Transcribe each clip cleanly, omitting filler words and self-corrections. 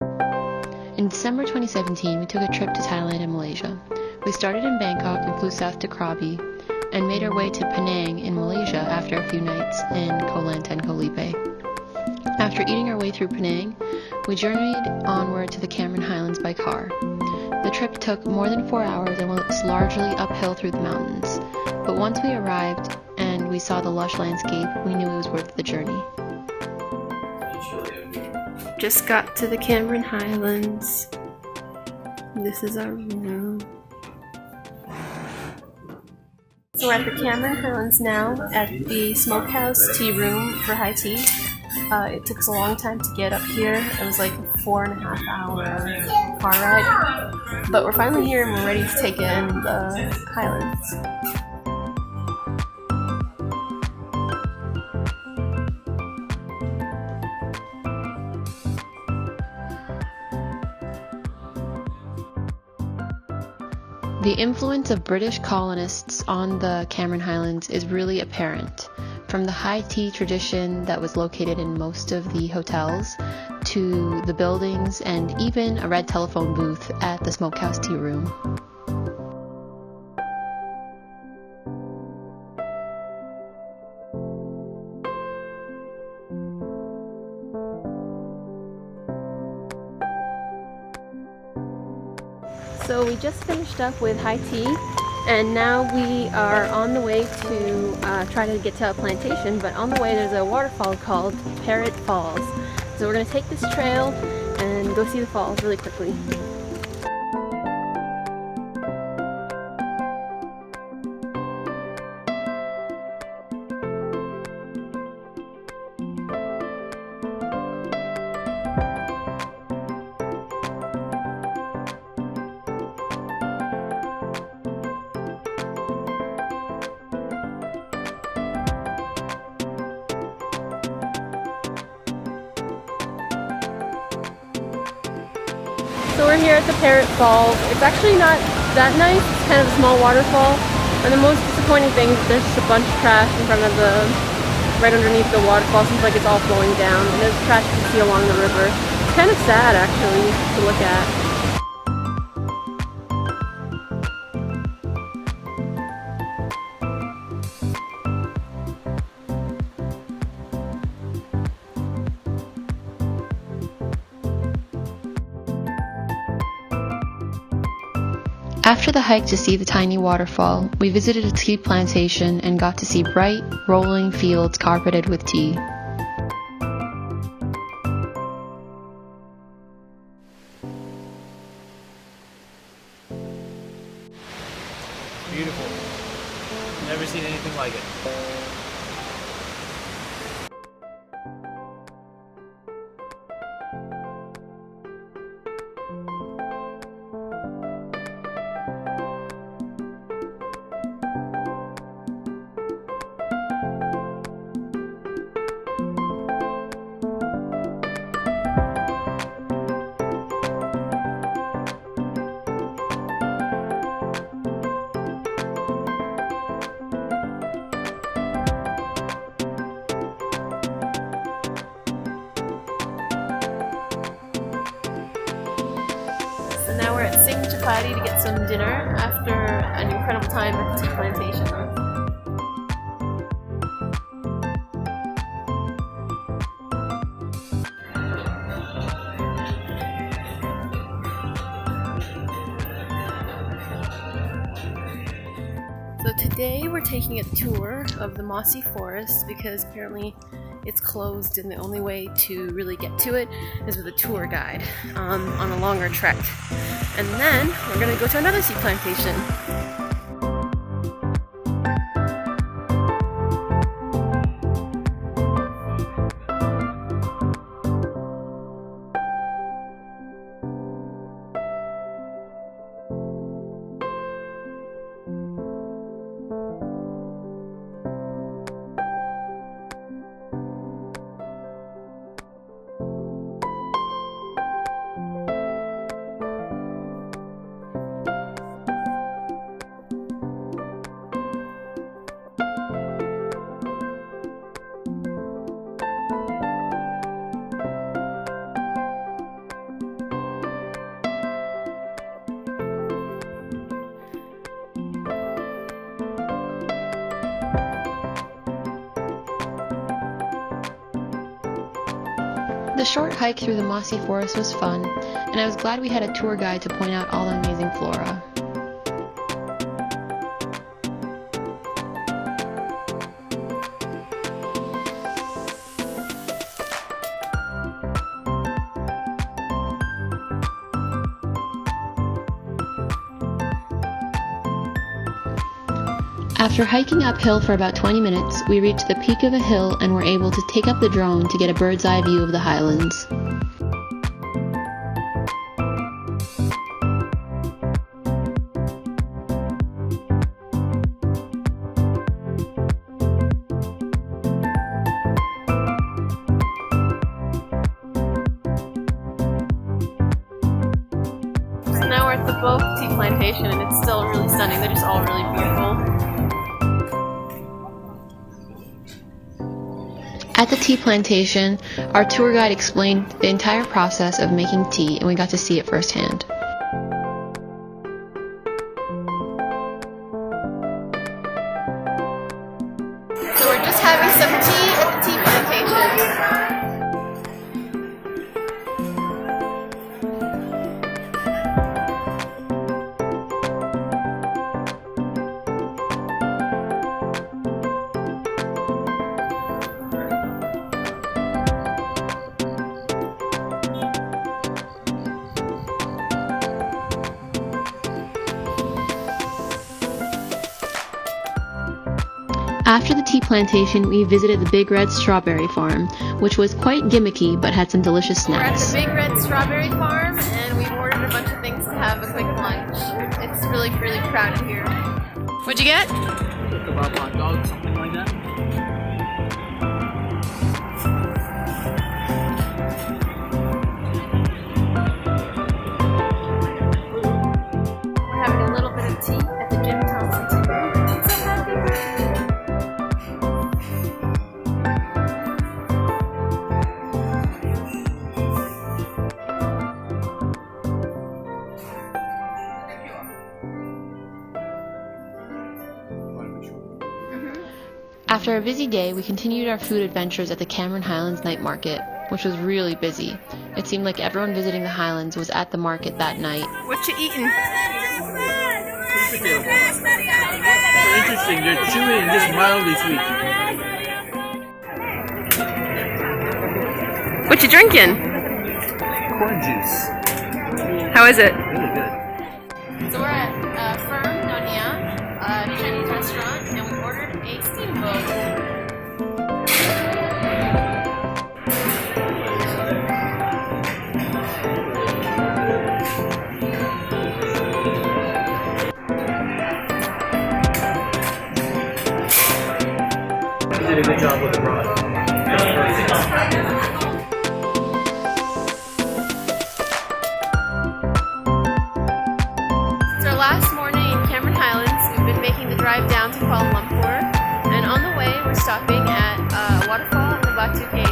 In December 2017, we took a trip to Thailand and Malaysia. We started in Bangkok and flew south to Krabi, and made our way to Penang in Malaysia after a few nights in Koh Lanta and Koh Lipe. After eating our way through Penang, we journeyed onward to the Cameron Highlands by car. The trip took more than 4 hours and was largely uphill through the mountains, but once we arrived and we saw the lush landscape, we knew it was worth the journey. Just got to the Cameron Highlands. This is our room. So we're at the Cameron Highlands now, at the Smokehouse Tea Room for high tea. It took us a long time to get up here. It was like a 4.5 hour car ride. But we're finally here and we're ready to take in the Highlands. The influence of British colonists on the Cameron Highlands is really apparent, from the high tea tradition that was located in most of the hotels, to the buildings, and even a red telephone booth at the Smokehouse Tea Room. So we just finished up with high tea, and now we are on the way to try to get to a plantation, but on the way there's a waterfall called Parrot Falls. So we're going to take this trail and go see the falls really quickly. So we're here at the Parrot Falls. It's actually not that nice. It's kind of a small waterfall. And the most disappointing thing is there's just a bunch of trash in front of right underneath the waterfall. Seems like it's all flowing down. And there's trash you can see along the river. It's kind of sad actually to look at. After the hike to see the tiny waterfall, we visited a tea plantation and got to see bright, rolling fields carpeted with tea. Beautiful. Never seen anything like it. So now we're at Sing Chapati to get some dinner after an incredible time at the tea plantation. So today we're taking a tour of the Mossy forest because apparently it's closed and the only way to really get to it is with a tour guide on a longer trek. And then we're going to go to another tea plantation. The short hike through the mossy forest was fun, and I was glad we had a tour guide to point out all the amazing flora. After hiking uphill for about 20 minutes, we reached the peak of a hill and were able to take up the drone to get a bird's eye view of the highlands. So now we're at the Boak Tea Plantation and it's still really stunning. They're just all really beautiful. At the tea plantation, our tour guide explained the entire process of making tea, and we got to see it firsthand. So we're just having some tea at the tea plantation. After the tea plantation, we visited the Big Red Strawberry Farm, which was quite gimmicky but had some delicious We're at snacks. the Big Red Strawberry Farm and we've ordered a bunch of things to have a quick lunch. It's really crowded here. What'd you get? Kebab hot dog, something like that. We're having a little bit of tea at the Jim Thompson Tea Room. She's so happy. After a busy day, we continued our food adventures at the Cameron Highlands night market, which was really busy. It seemed like everyone visiting the Highlands was at the market that night. What you eating? So interesting, they're chewy and just mildly sweet. What you drinking? Corn juice. How is it? Really good. So we're at Firm Nonia, a Chinese restaurant, and we ordered a steamboat. You did a good job with the broth. It's our last morning in Cameron Highlands. We've been making the drive down to Kuala Lumpur, and on the way we're stopping at a waterfall in the Batu Caves.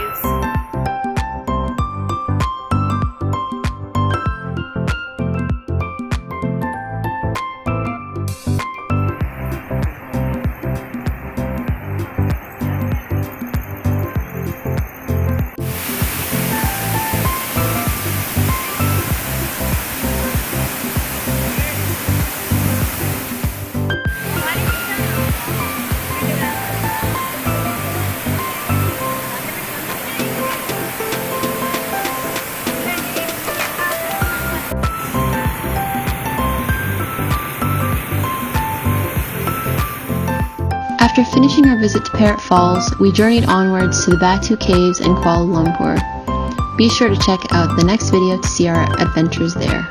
After finishing our visit to Parrot Falls, we journeyed onwards to the Batu Caves in Kuala Lumpur. Be sure to check out the next video to see our adventures there.